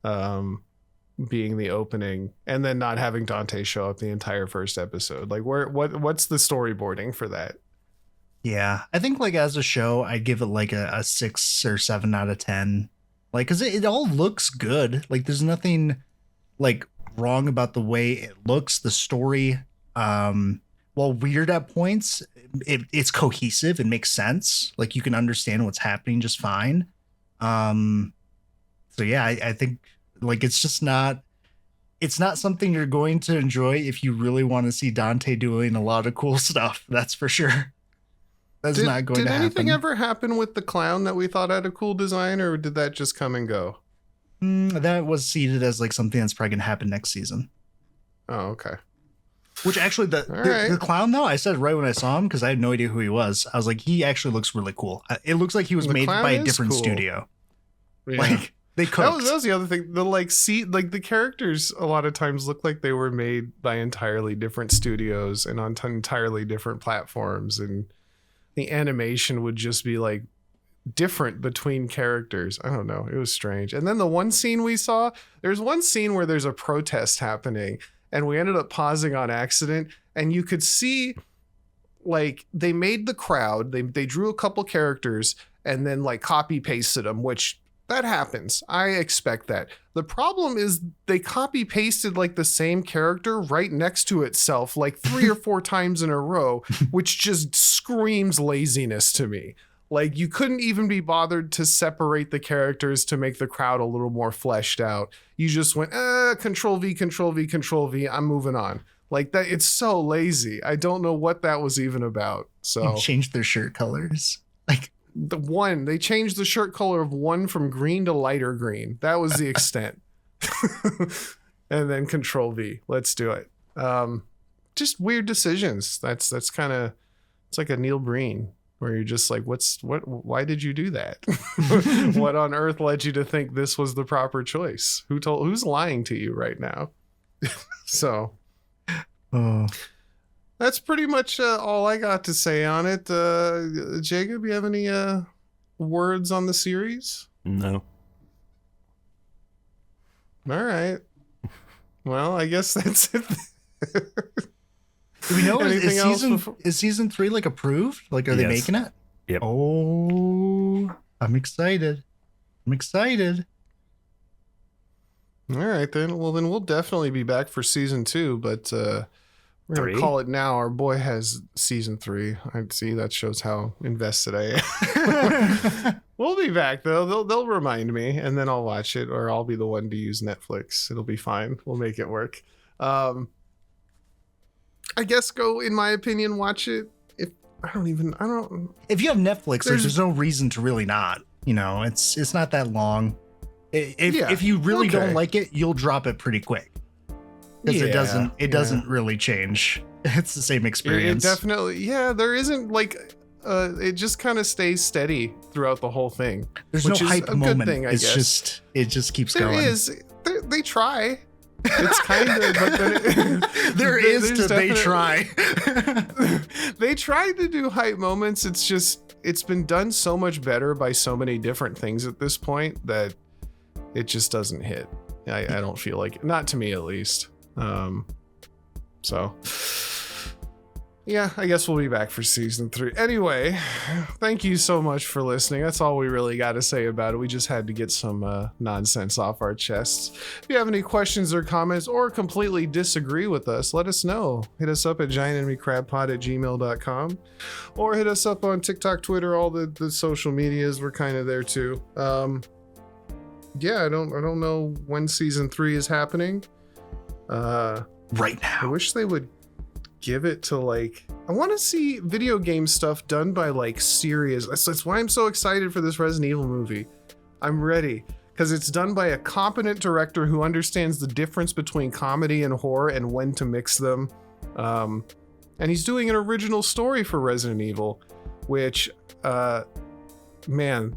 being the opening, and then not having Dante show up the entire first episode? Like, what's the storyboarding for that? Yeah, I think like as a show, I'd give it like a 6 or 7 out of 10. Like, cause it all looks good. Like there's nothing like wrong about the way it looks. The story, while weird at points, it's cohesive. It makes sense. Like you can understand what's happening just fine. So yeah, I think like it's not something you're going to enjoy if you really want to see Dante doing a lot of cool stuff. That's for sure. That's not going to happen. Did anything ever happen with the clown that we thought had a cool design, or did that just come and go? That was seeded as like something that's probably going to happen next season. Oh, okay. Which actually, the clown though, I said right when I saw him, because I had no idea who he was. I was like, he actually looks really cool. It looks like he was made by a different studio. Yeah. Like they cooked. That was the other thing. The characters a lot of times look like they were made by entirely different studios and on entirely different platforms, and the animation would just be like different between characters. I don't know. It was strange. And then the one scene we saw, there's one scene where there's a protest happening, and we ended up pausing on accident, and you could see like they made the crowd, they drew a couple characters and then like copy pasted them, which that happens. I expect that. The problem is they copy pasted like the same character right next to itself like 3 or 4 times in a row, which just screams laziness to me. Like you couldn't even be bothered to separate the characters to make the crowd a little more fleshed out. You just went, Control V, Control V, Control V. I'm moving on. Like that. It's so lazy. I don't know what that was even about. So changed their shirt colors. Like they changed the shirt color of one from green to lighter green. That was the extent. And then Control V. Let's do it. Just weird decisions. That's kind of, it's like a Neil Breen where you're just like, why did you do that? What on earth led you to think this was the proper choice? Who's lying to you right now? So that's pretty much all I got to say on it. Jacob, you have any words on the series? No. All right. Well, I guess that's it. Do we know Anything else before- is season 3 like approved? Like, are they Yes. making it? Yep. Oh, I'm excited. All right, then. Well, then we'll definitely be back for season 2, but we're going to 3? call it now. Our boy has season 3. I see, that shows how invested I am. We'll be back, though. They'll remind me, and then I'll watch it, or I'll be the one to use Netflix. It'll be fine. We'll make it work. I guess go, in my opinion, watch it. I don't. If you have Netflix, There's- there's no reason to really not. You know, it's not that long. If you really okay. don't like it, you'll drop it pretty quick. Because it doesn't really change. It's the same It experience. definitely, yeah. There isn't like, it just kind of stays steady throughout the whole thing. There's which no is hype a moment. good thing, I it's guess. it just keeps There going. is. They try. It's kind of, but then They try. They tried to do hype moments. It's just, it's been done so much better by so many different things at this point that it just doesn't hit. I don't feel like it. Not to me, at least. So yeah, I guess we'll be back for season 3. Anyway, thank you so much for listening. That's all we really got to say about it. We just had to get some nonsense off our chests. If you have any questions or comments or completely disagree with us, let us know. Hit us up at giantenemycrabpod@gmail.com or hit us up on TikTok, Twitter, all the social medias. We're kind of there too. Yeah, I don't know when season 3 is happening. Right I now. wish they would give it to, like, I want to see video game stuff done by like serious. That's why I'm so excited for this Resident Evil movie. I'm ready because it's done by a competent director who understands the difference between comedy and horror and when to mix them. And he's doing an original story for Resident Evil, which, man,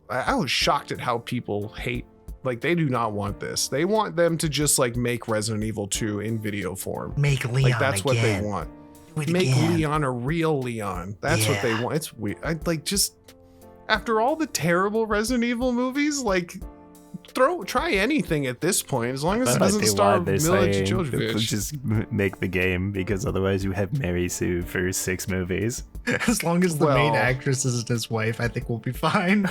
I was shocked at how people hate. Like, they do not want this. They want them to just like make Resident Evil 2 in video form. Make Leon Like, that's what they want. Make Leon a real Leon. That's what they want. It's weird. I like, just after all the terrible Resident Evil movies, like, try anything at this point, as long as it doesn't star Mila Jovovich. Just make the game, because otherwise you have Mary Sue for 6 movies. As long as the main Well- actress isn't his wife, I think we'll be fine.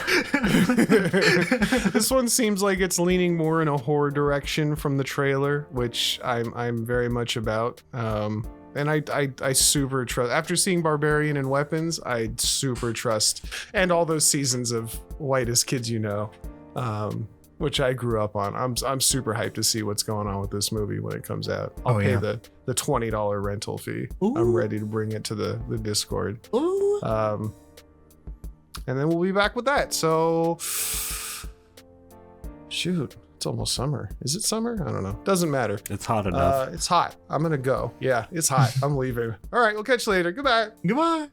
This one seems like it's leaning more in a horror direction from the trailer, which I'm very much about. And I super trust. After seeing Barbarian and Weapons, I super trust, and all those seasons of Whitest Kids You Know, which I grew up on. I'm super hyped to see what's going on with this movie when it comes out. I'll pay the $20 rental fee. Ooh. I'm ready to bring it to the Discord. Ooh. And then we'll be back with that. So, shoot, it's almost summer. Is it summer? I don't know. Doesn't matter. It's hot enough. It's hot. I'm gonna go. Yeah, it's hot. I'm leaving. All right, we'll catch you later. Goodbye. Goodbye.